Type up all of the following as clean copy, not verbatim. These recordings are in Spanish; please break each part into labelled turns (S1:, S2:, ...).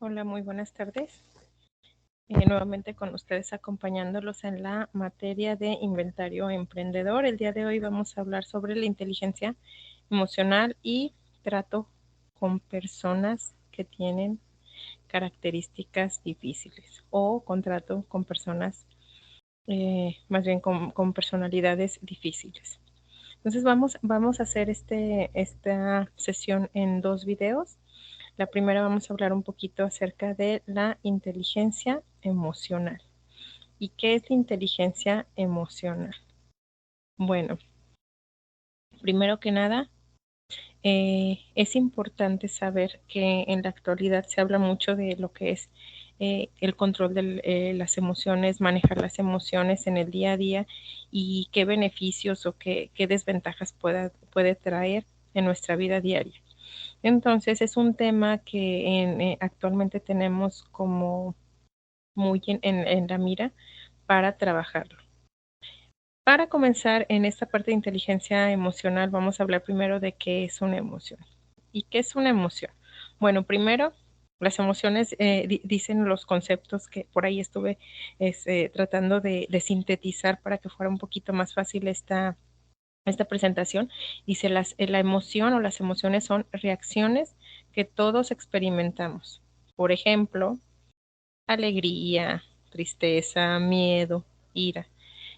S1: Hola, muy buenas tardes. Nuevamente con ustedes acompañándolos en la materia de inventario emprendedor. El día de hoy vamos a hablar sobre la inteligencia emocional y trato con personas que tienen características difíciles o trato con personas, más bien con personalidades difíciles. Entonces vamos a hacer esta sesión en 2 videos. La primera vamos a hablar un poquito acerca de la inteligencia emocional. ¿Y qué es la inteligencia emocional? Bueno, primero que nada, es importante saber que en la actualidad se habla mucho de lo que es el control de las emociones, manejar las emociones en el día a día y qué beneficios o qué desventajas puede traer en nuestra vida diaria. Entonces es un tema que actualmente tenemos como muy en la mira para trabajarlo. Para comenzar en esta parte de inteligencia emocional, vamos a hablar primero de qué es una emoción. ¿Y qué es una emoción? Bueno, primero, las emociones dicen los conceptos que por ahí estuve tratando de sintetizar para que fuera un poquito más fácil esta presentación. Dice, la emoción o las emociones son reacciones que todos experimentamos. Por ejemplo, alegría, tristeza, miedo, ira.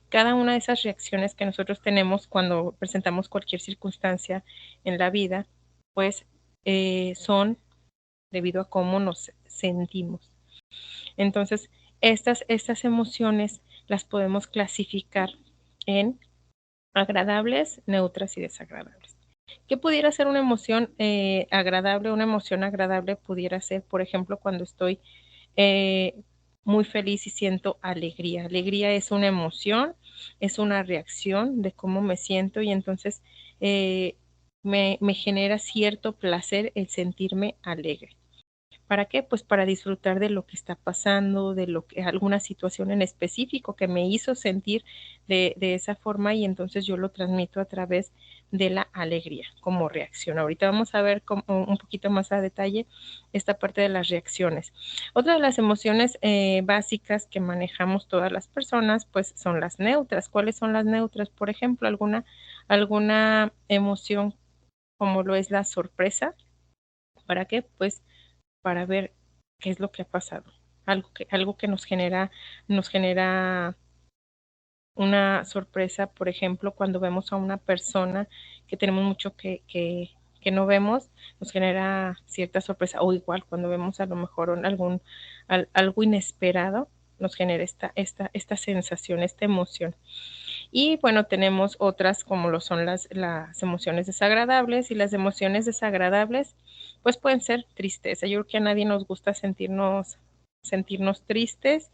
S1: Cada una de esas reacciones que nosotros tenemos cuando presentamos cualquier circunstancia en la vida, pues son debido a cómo nos sentimos. Entonces, estas emociones las podemos clasificar en agradables, neutras y desagradables. ¿Qué pudiera ser una emoción agradable? Una emoción agradable pudiera ser, por ejemplo, cuando estoy muy feliz y siento alegría. Alegría es una emoción, es una reacción de cómo me siento y entonces me genera cierto placer el sentirme alegre. ¿Para qué? Pues para disfrutar de lo que está pasando, de lo que alguna situación en específico que me hizo sentir de esa forma y entonces yo lo transmito a través de la alegría como reacción. Ahorita vamos a ver un poquito más a detalle esta parte de las reacciones. Otra de las emociones básicas que manejamos todas las personas pues son las neutras. ¿Cuáles son las neutras? Por ejemplo, alguna emoción como lo es la sorpresa. ¿Para qué? Pues para ver qué es lo que ha pasado. Algo que nos genera una sorpresa, por ejemplo, cuando vemos a una persona que tenemos mucho que no vemos, nos genera cierta sorpresa, o igual cuando vemos a lo mejor algo inesperado, nos genera esta sensación, esta emoción. Y bueno, tenemos otras como lo son las emociones desagradables, y las emociones desagradables pues pueden ser tristeza. Yo creo que a nadie nos gusta sentirnos tristes.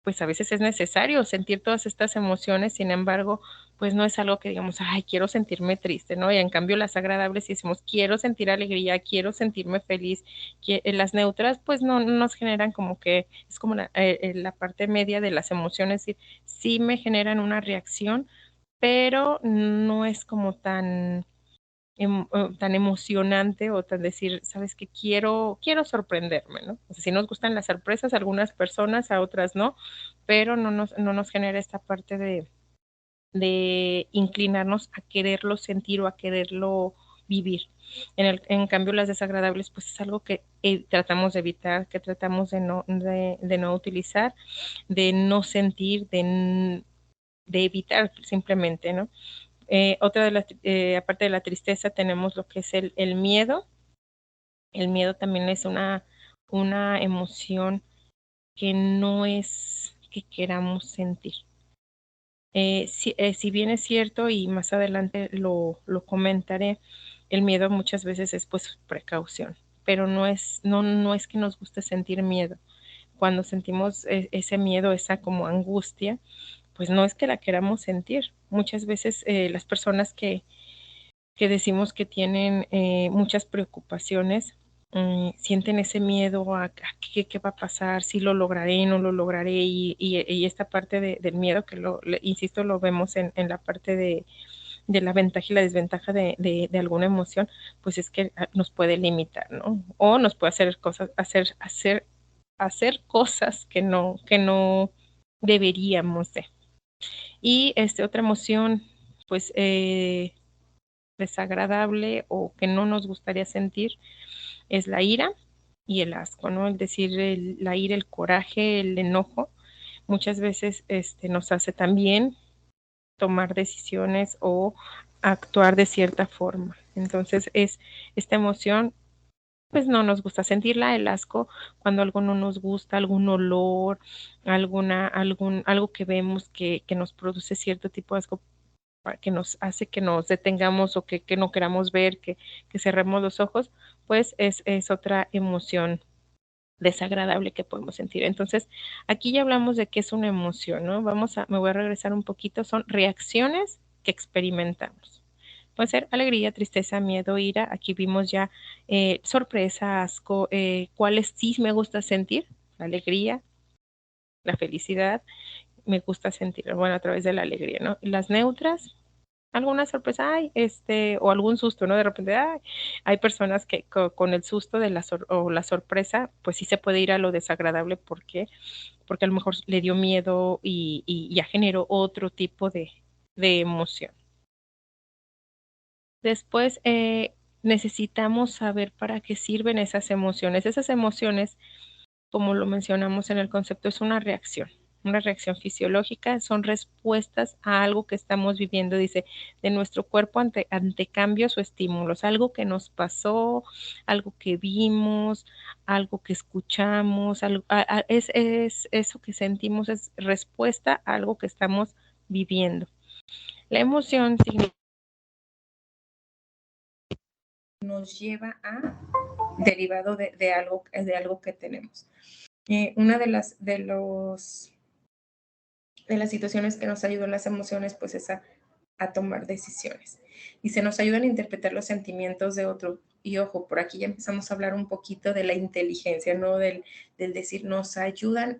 S1: Pues a veces es necesario sentir todas estas emociones, sin embargo, pues no es algo que digamos, ay, quiero sentirme triste, ¿no? Y en cambio las agradables, si decimos, quiero sentir alegría, quiero sentirme feliz, las neutras, pues no nos generan como que, es como la parte media de las emociones, es decir, sí me generan una reacción, pero no es como tan emocionante o tan decir, sabes que quiero sorprenderme, ¿no? O sea, si nos gustan las sorpresas a algunas personas, a otras no, pero no nos genera esta parte de inclinarnos a quererlo sentir o a quererlo vivir. En cambio, las desagradables, pues es algo que tratamos de evitar, que tratamos de no utilizar, de no sentir, de evitar simplemente, ¿no? Otra de las, aparte de la tristeza, tenemos lo que es el miedo. El miedo también es una emoción que no es que queramos sentir. Si bien es cierto, y más adelante lo comentaré, el miedo muchas veces es pues precaución, pero no es que nos guste sentir miedo. Cuando sentimos ese miedo, esa como angustia, pues no es que la queramos sentir. Muchas veces las personas que decimos que tienen muchas preocupaciones, sienten ese miedo a qué va a pasar, si lo lograré, no lo lograré, y esta parte del miedo que insisto, lo vemos en la parte de la ventaja y la desventaja de alguna emoción, pues es que nos puede limitar, ¿no? O nos puede hacer cosas, hacer cosas que no deberíamos de. Y otra emoción, pues desagradable o que no nos gustaría sentir es la ira y el asco, ¿no? Es decir, la ira, el coraje, el enojo, muchas veces nos hace también tomar decisiones o actuar de cierta forma. Entonces, esta emoción, pues no nos gusta sentirla, el asco, cuando algo no nos gusta, algún olor, algo que vemos que nos produce cierto tipo de asco, que nos hace que nos detengamos o que no queramos ver, que cerremos los ojos, pues es otra emoción desagradable que podemos sentir. Entonces, aquí ya hablamos de qué es una emoción, ¿no? Me voy a regresar un poquito, son reacciones que experimentamos. Puede ser alegría, tristeza, miedo, ira. Aquí vimos ya sorpresa, asco, cuáles sí me gusta sentir, la alegría, la felicidad, me gusta sentir, bueno, a través de la alegría, ¿no? Las neutras, alguna sorpresa, ay, o algún susto, ¿no? De repente, ay, hay personas que con el susto de o la sorpresa, pues sí se puede ir a lo desagradable porque a lo mejor le dio miedo y ya generó otro tipo de emoción. Después, necesitamos saber para qué sirven esas emociones. Esas emociones, como lo mencionamos en el concepto, es una reacción fisiológica, son respuestas a algo que estamos viviendo, dice, de nuestro cuerpo ante cambios o estímulos, algo que nos pasó, algo que vimos, algo que escuchamos, es eso que sentimos, es respuesta a algo que estamos viviendo. La emoción significa nos lleva a derivado de algo que tenemos. Una de las situaciones que nos ayudan las emociones, pues es a tomar decisiones. Y se nos ayudan a interpretar los sentimientos de otro. Y ojo, por aquí ya empezamos a hablar un poquito de la inteligencia, ¿no? Del decir, nos ayudan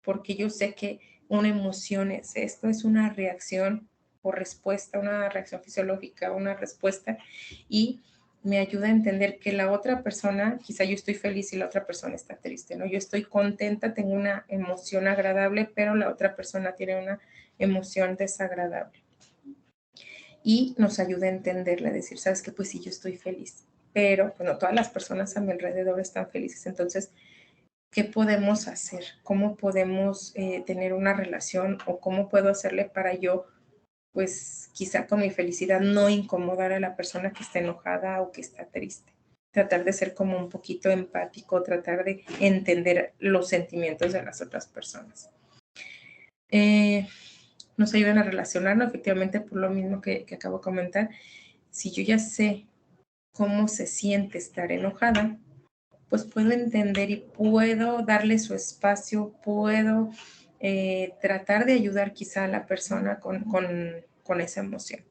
S1: porque yo sé que una emoción es esto, es una reacción o respuesta, una reacción fisiológica, una respuesta, y me ayuda a entender que la otra persona, quizá yo estoy feliz y la otra persona está triste, ¿no? Yo estoy contenta, tengo una emoción agradable, pero la otra persona tiene una emoción desagradable. Y nos ayuda a entenderla, a decir, ¿sabes qué? Pues sí, yo estoy feliz, pero bueno, todas las personas a mi alrededor están felices, entonces, ¿qué podemos hacer? ¿Cómo podemos tener una relación o cómo puedo hacerle para yo, pues quizá con mi felicidad, no incomodar a la persona que está enojada o que está triste? Tratar de ser como un poquito empático, tratar de entender los sentimientos de las otras personas. Nos ayudan a relacionarnos, efectivamente, por lo mismo que acabo de comentar. Si yo ya sé cómo se siente estar enojada, pues puedo entender y puedo darle su espacio, puedo tratar de ayudar quizá a la persona con esa emoción.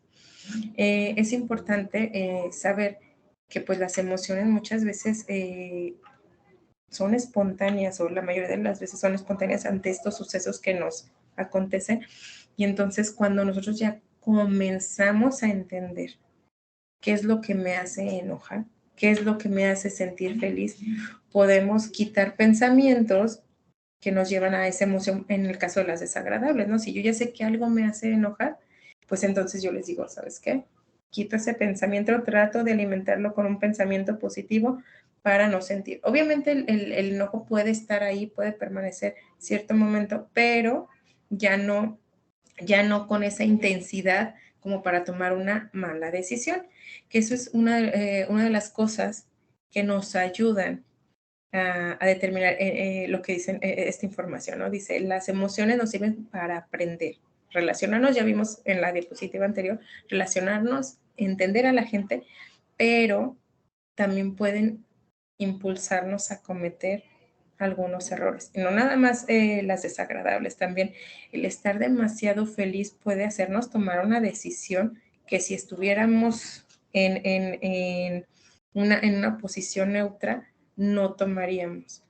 S1: Es importante saber que pues las emociones muchas veces son espontáneas, o la mayoría de las veces son espontáneas ante estos sucesos que nos acontecen, y entonces cuando nosotros ya comenzamos a entender qué es lo que me hace enojar, qué es lo que me hace sentir feliz, podemos quitar pensamientos que nos llevan a esa emoción, en el caso de las desagradables, ¿no? Si yo ya sé que algo me hace enojar, pues entonces yo les digo, ¿sabes qué? Quito ese pensamiento, trato de alimentarlo con un pensamiento positivo para no sentir. Obviamente el enojo puede estar ahí, puede permanecer cierto momento, pero ya no con esa intensidad como para tomar una mala decisión, que eso es una de las cosas que nos ayudan a determinar lo que dicen esta información, ¿no? Dice, las emociones nos sirven para aprender, relacionarnos, ya vimos en la diapositiva anterior, relacionarnos, entender a la gente, pero también pueden impulsarnos a cometer algunos errores. Y no nada más las desagradables, también el estar demasiado feliz puede hacernos tomar una decisión que si estuviéramos en una posición neutra, no tomaríamos.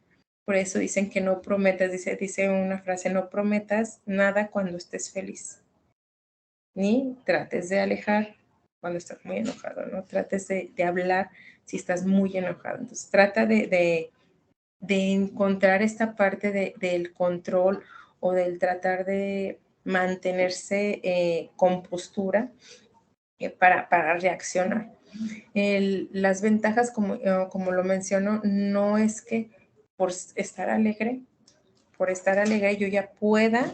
S1: Por eso dicen que no prometas, dice una frase, no prometas nada cuando estés feliz. ni trates de alejar cuando estás muy enojado, no trates de hablar si estás muy enojado. Entonces trata de encontrar esta parte del control o del tratar de mantenerse con postura para reaccionar. Las ventajas, como lo menciono, no es que por estar alegre yo ya pueda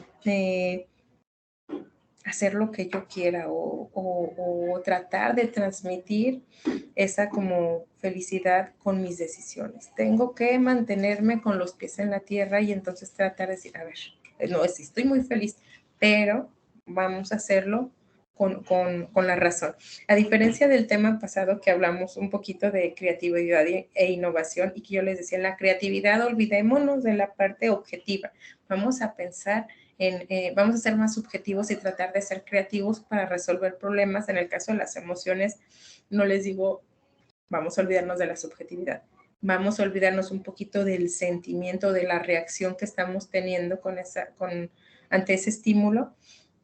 S1: hacer lo que yo quiera o tratar de transmitir esa como felicidad con mis decisiones. Tengo que mantenerme con los pies en la tierra y entonces tratar de decir, a ver, no, sí estoy muy feliz, pero vamos a hacerlo con la razón. A diferencia del tema pasado que hablamos un poquito de creatividad e innovación y que yo les decía, en la creatividad olvidémonos de la parte objetiva, vamos a pensar vamos a ser más subjetivos y tratar de ser creativos para resolver problemas. En el caso de las emociones, no les digo, vamos a olvidarnos de la subjetividad. Vamos a olvidarnos un poquito del sentimiento, de la reacción que estamos teniendo ante ese estímulo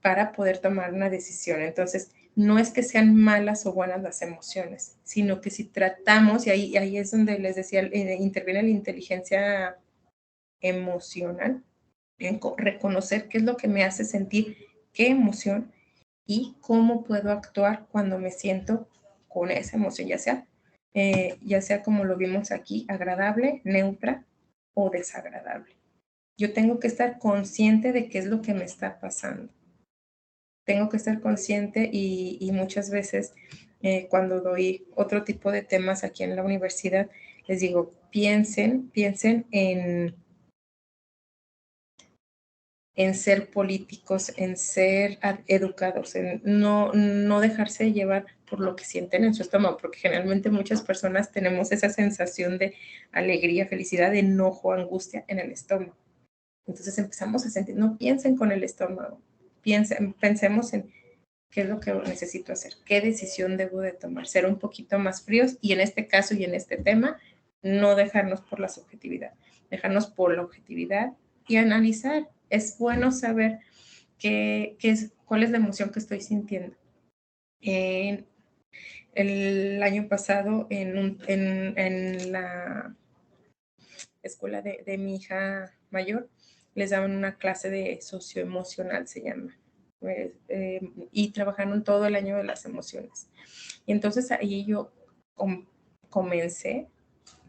S1: para poder tomar una decisión. Entonces, no es que sean malas o buenas las emociones, sino que si tratamos, y ahí es donde les decía, interviene la inteligencia emocional, en reconocer qué es lo que me hace sentir, qué emoción y cómo puedo actuar cuando me siento con esa emoción, ya sea como lo vimos aquí, agradable, neutra o desagradable. Yo tengo que estar consciente de qué es lo que me está pasando. Tengo que estar consciente y muchas veces cuando doy otro tipo de temas aquí en la universidad, les digo, piensen en ser políticos, en ser educados, en no dejarse llevar por lo que sienten en su estómago, porque generalmente muchas personas tenemos esa sensación de alegría, felicidad, enojo, angustia en el estómago. Entonces empezamos a sentir, no piensen con el estómago, pensemos en qué es lo que necesito hacer, qué decisión debo de tomar, ser un poquito más fríos y en este caso y en este tema, no dejarnos por la subjetividad, dejarnos por la objetividad y analizar. Es bueno saber cuál es la emoción que estoy sintiendo. El año pasado en la escuela de mi hija mayor les daban una clase de socioemocional, se llama, y trabajaron todo el año de las emociones. Y entonces ahí yo comencé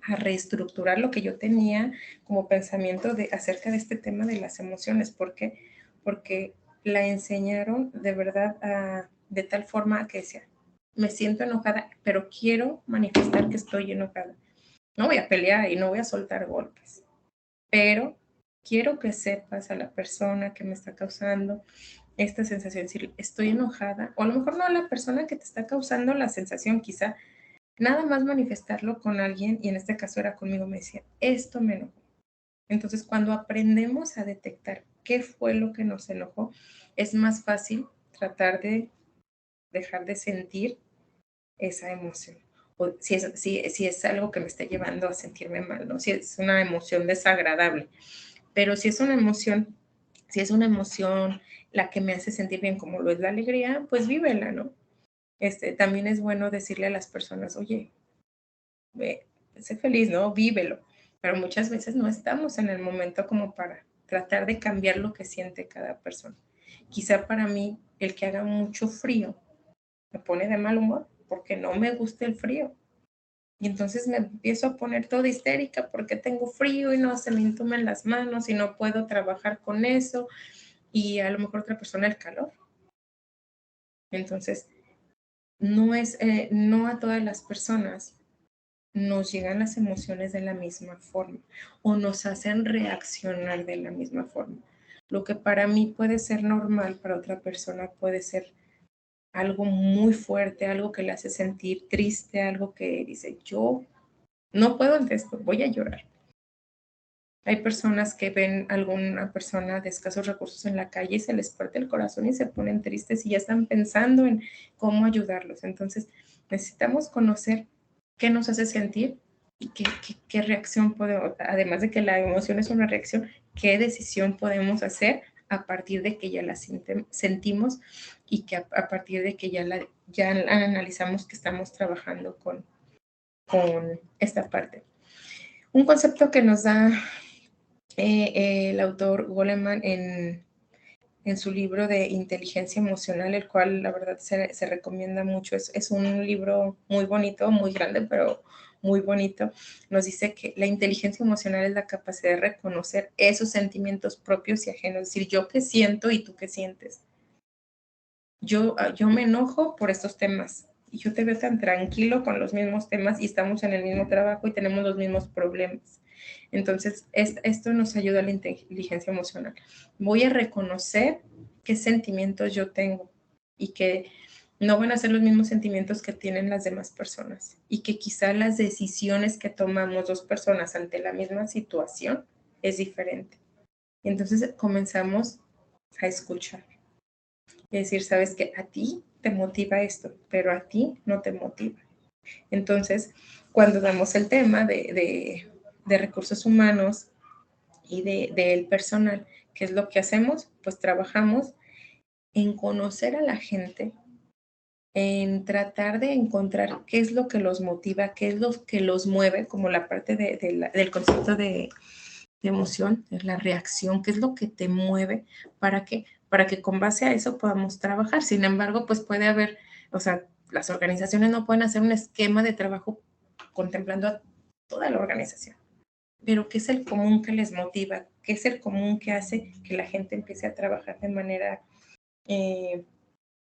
S1: a reestructurar lo que yo tenía como pensamiento acerca de este tema de las emociones. ¿Por qué? Porque la enseñaron de verdad de tal forma que decía, me siento enojada, pero quiero manifestar que estoy enojada. No voy a pelear y no voy a soltar golpes, pero quiero que sepas a la persona que me está causando esta sensación, decir, estoy enojada, o a lo mejor no a la persona que te está causando la sensación, quizá nada más manifestarlo con alguien, y en este caso era conmigo, me decía, esto me enojó. Entonces, cuando aprendemos a detectar qué fue lo que nos enojó, es más fácil tratar de dejar de sentir esa emoción. O si es algo que me está llevando a sentirme mal, ¿no? Si es una emoción desagradable. Pero si es una emoción, la que me hace sentir bien, como lo es la alegría, pues vívela, ¿no? También es bueno decirle a las personas, oye, sé feliz, ¿no? Vívelo. Pero muchas veces no estamos en el momento como para tratar de cambiar lo que siente cada persona. Quizá para mí el que haga mucho frío me pone de mal humor porque no me gusta el frío. Y entonces me empiezo a poner toda histérica porque tengo frío y no se me entumen las manos y no puedo trabajar con eso. Y a lo mejor otra persona el calor. Entonces, no a todas las personas nos llegan las emociones de la misma forma o nos hacen reaccionar de la misma forma. Lo que para mí puede ser normal, para otra persona puede ser algo muy fuerte, algo que le hace sentir triste, algo que dice, yo no puedo ante esto, voy a llorar. Hay personas que ven a alguna persona de escasos recursos en la calle y se les parte el corazón y se ponen tristes y ya están pensando en cómo ayudarlos. Entonces, necesitamos conocer qué nos hace sentir y qué reacción podemos, además de que la emoción es una reacción, qué decisión podemos hacer
S2: a partir de que ya la sentimos y que a partir de que ya analizamos que estamos trabajando con esta parte. Un concepto que nos da el autor Goleman en su libro de inteligencia emocional, el cual la verdad se recomienda mucho. Es un libro muy bonito, muy grande, pero muy bonito. Nos dice que la inteligencia emocional es la capacidad de reconocer esos sentimientos propios y ajenos. Es decir, yo qué siento y tú qué sientes. Yo me enojo por estos temas y yo te veo tan tranquilo con los mismos temas y estamos en el mismo trabajo y tenemos los mismos problemas. Entonces, esto nos ayuda a la inteligencia emocional. Voy a reconocer qué sentimientos yo tengo y que no van a ser los mismos sentimientos que tienen las demás personas y que quizá las decisiones que tomamos dos personas ante la misma situación es diferente. Entonces, comenzamos a escuchar. Y decir, sabes que a ti te motiva esto, pero a ti no te motiva. Entonces, cuando damos el tema de recursos humanos y del personal, ¿qué es lo que hacemos? Pues trabajamos en conocer a la gente, en tratar de encontrar qué es lo que los motiva, qué es lo que los mueve, como la parte del concepto de emoción, es la reacción, qué es lo que te mueve, para que con base a eso podamos trabajar. Sin embargo, pues puede haber, o sea, las organizaciones no pueden hacer un esquema de trabajo contemplando a toda la organización. Pero ¿qué es el común que les motiva? ¿Qué es el común que hace que la gente empiece a trabajar de manera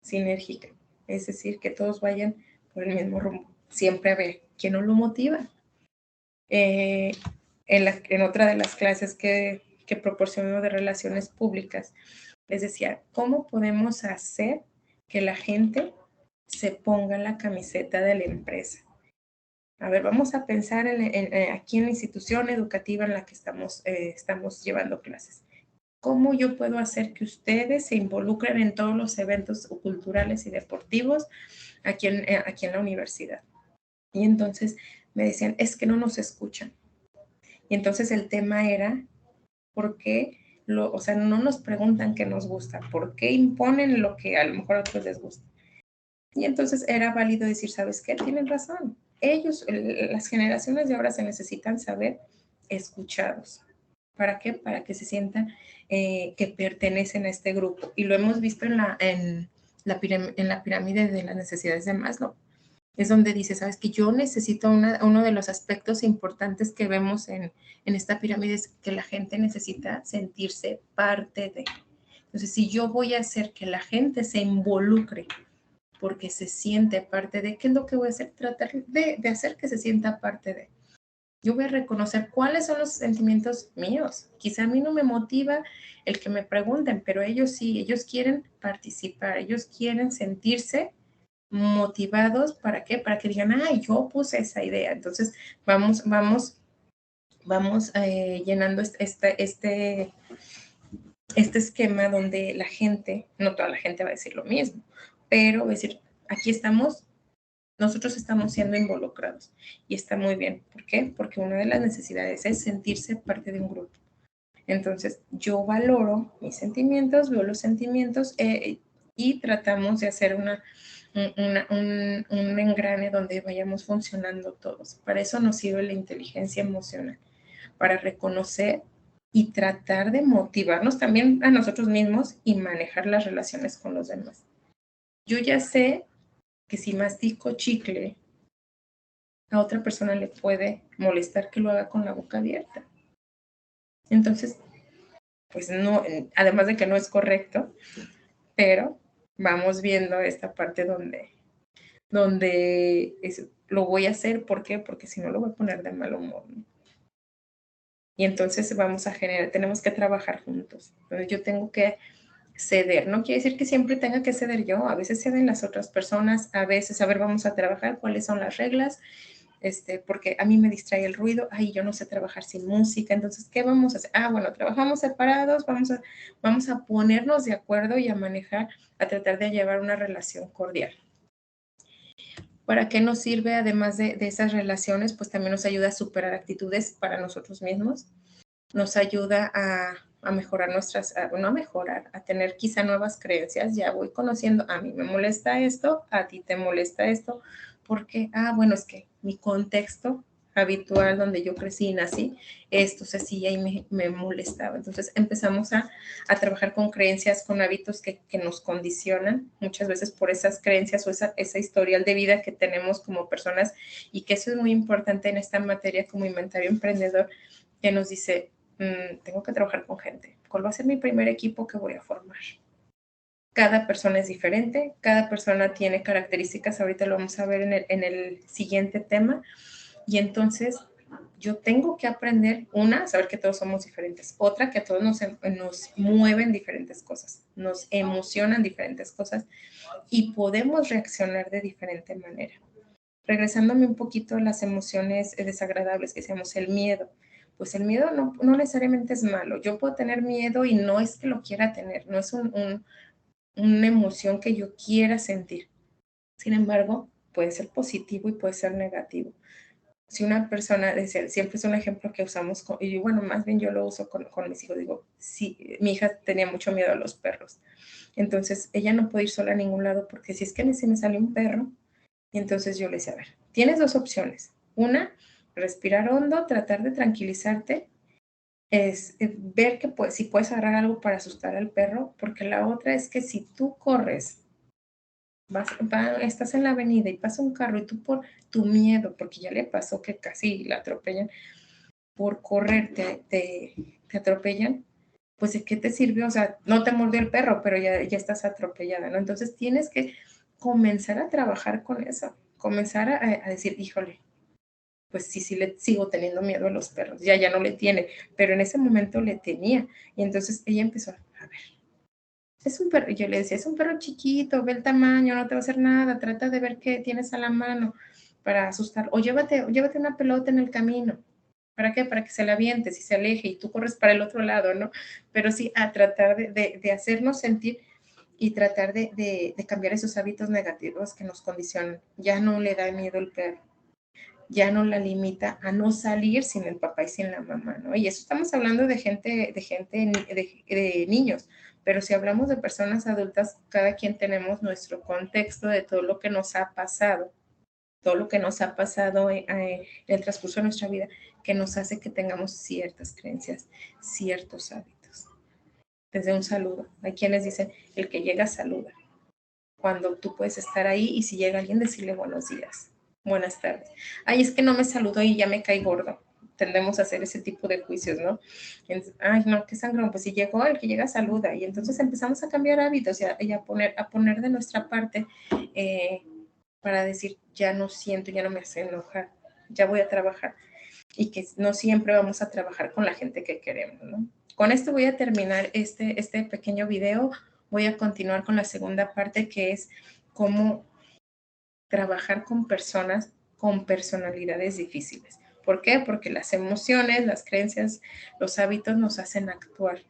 S2: sinérgica? Es decir, que todos vayan por el mismo rumbo. Siempre a ver quién no lo motiva. En otra de las clases que proporciono de relaciones públicas, les decía, ¿cómo podemos hacer que la gente se ponga la camiseta de la empresa? A ver, vamos a pensar aquí en la institución educativa en la que estamos llevando clases. ¿Cómo yo puedo hacer que ustedes se involucren en todos los eventos culturales y deportivos aquí en la universidad? Y entonces me decían, es que no nos escuchan. Y entonces el tema era, ¿por qué? O sea, no nos preguntan qué nos gusta, ¿por qué imponen lo que a lo mejor a otros les gusta? Y entonces era válido decir, ¿sabes qué? Tienen razón. Ellos, las generaciones de ahora se necesitan saber escuchados. ¿Para qué? Para que se sientan que pertenecen a este grupo. Y lo hemos visto en la pirámide de las necesidades de Maslow. Es donde dice, sabes que yo necesito uno de los aspectos importantes que vemos en esta pirámide es que la gente necesita sentirse parte de. Entonces, si yo voy a hacer que la gente se involucre porque se siente parte de, ¿qué es lo que voy a hacer? Tratar de hacer que se sienta parte de. Yo voy a reconocer cuáles son los sentimientos míos. Quizá a mí no me motiva el que me pregunten, pero ellos sí, ellos quieren participar, ellos quieren sentirse motivados. ¿Para qué? Para que digan, yo puse esa idea. Entonces, vamos llenando este esquema donde la gente, no toda la gente va a decir lo mismo, pero va a decir, aquí estamos, nosotros estamos siendo involucrados y está muy bien. ¿Por qué? Porque una de las necesidades es sentirse parte de un grupo. Entonces, yo valoro mis sentimientos, veo los sentimientos y tratamos de hacer un engrane donde vayamos funcionando todos. Para eso nos sirve la inteligencia emocional, para reconocer y tratar de motivarnos también a nosotros mismos y manejar las relaciones con los demás. Yo ya sé que si mastico chicle, a otra persona le puede molestar que lo haga con la boca abierta. Entonces, pues no, además de que no es correcto, pero vamos viendo esta parte donde lo voy a hacer. ¿Por qué? Porque si no lo voy a poner de mal humor, ¿no? Y entonces tenemos que trabajar juntos. Entonces yo tengo que ceder. No quiere decir que siempre tenga que ceder yo. A veces ceden las otras personas. A veces, a ver, vamos a trabajar cuáles son las reglas. Porque a mí me distrae el ruido. Yo no sé trabajar sin música. Entonces, ¿qué vamos a hacer? Bueno, trabajamos separados. Vamos a ponernos de acuerdo y a manejar, a tratar de llevar una relación cordial. ¿Para qué nos sirve, además de esas relaciones? Pues también nos ayuda a superar actitudes para nosotros mismos. Nos ayuda mejorar no a mejorar, a tener quizá nuevas creencias. Ya voy conociendo, a mí me molesta esto, a ti te molesta esto, porque, bueno, es que mi contexto habitual donde yo crecí y nací, esto se hacía y me molestaba. Entonces empezamos a trabajar con creencias, con hábitos que nos condicionan muchas veces por esas creencias o esa historial de vida que tenemos como personas, y que eso es muy importante en esta materia como inventario emprendedor, que nos dice, tengo que trabajar con gente. ¿Cuál va a ser mi primer equipo que voy a formar? Cada persona es diferente, cada persona tiene características, ahorita lo vamos a ver en el siguiente tema, y entonces yo tengo que aprender, a saber que todos somos diferentes, otra, que a todos nos mueven diferentes cosas, nos emocionan diferentes cosas y podemos reaccionar de diferente manera. Regresándome un poquito a las emociones desagradables que decíamos, el miedo. Pues el miedo no necesariamente es malo. Yo puedo tener miedo y no es que lo quiera tener, no es una emoción que yo quiera sentir. Sin embargo, puede ser positivo y puede ser negativo. Si una persona, siempre es un ejemplo que usamos, y bueno, más bien yo lo uso con mis hijos, digo, sí, mi hija tenía mucho miedo a los perros. Entonces, ella no puede ir sola a ningún lado porque si es que se me sale un perro, y entonces yo le decía, a ver, tienes dos opciones. Una, respirar hondo, tratar de tranquilizarte, es ver que si puedes agarrar algo para asustar al perro, porque la otra es que si tú corres, estás en la avenida y pasa un carro y tú por tu miedo, porque ya le pasó que casi la atropellan, por correr te atropellan, pues ¿de qué te sirvió? O sea, no te mordió el perro, pero ya estás atropellada, ¿no? Entonces tienes que comenzar a trabajar con eso, comenzar a decir, híjole, pues sí le sigo teniendo miedo a los perros, ya no le tiene, pero en ese momento le tenía. Y entonces ella empezó, a ver, es un perro, y yo le decía, es un perro chiquito, ve el tamaño, no te va a hacer nada, trata de ver qué tienes a la mano para asustar, o llévate una pelota en el camino. ¿Para qué? Para que se la avientes y se aleje y tú corres para el otro lado, ¿no? Pero sí a tratar de hacernos sentir y tratar de cambiar esos hábitos negativos que nos condicionan. Ya no le da miedo el perro, ya no la limita a no salir sin el papá y sin la mamá, ¿no? Y eso estamos hablando de niños, pero si hablamos de personas adultas, cada quien tenemos nuestro contexto de todo lo que nos ha pasado, todo lo que nos ha pasado en el transcurso de nuestra vida, que nos hace que tengamos ciertas creencias, ciertos hábitos. Desde un saludo. Hay quienes dicen, el que llega saluda. Cuando tú puedes estar ahí y si llega alguien, decirle buenos días, buenas tardes. Ay, es que no me saludó y ya me cae gordo. Tendemos a hacer ese tipo de juicios, ¿no? Ay, no, qué sangrón. Pues si llegó, el que llega saluda. Y entonces empezamos a cambiar hábitos y a poner de nuestra parte para decir, ya no siento, ya no me hace enojar, ya voy a trabajar. Y que no siempre vamos a trabajar con la gente que queremos, ¿no? Con esto voy a terminar este pequeño video. Voy a continuar con la segunda parte, que es cómo trabajar con personas con personalidades difíciles. ¿Por qué? Porque las emociones, las creencias, los hábitos nos hacen actuar.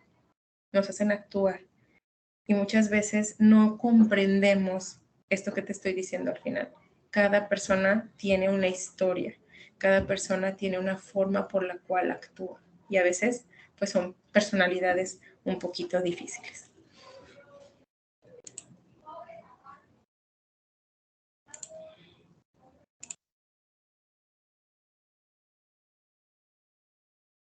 S2: Y muchas veces no comprendemos esto que te estoy diciendo al final. Cada persona tiene una historia, cada persona tiene una forma por la cual actúa y a veces pues son personalidades un poquito difíciles.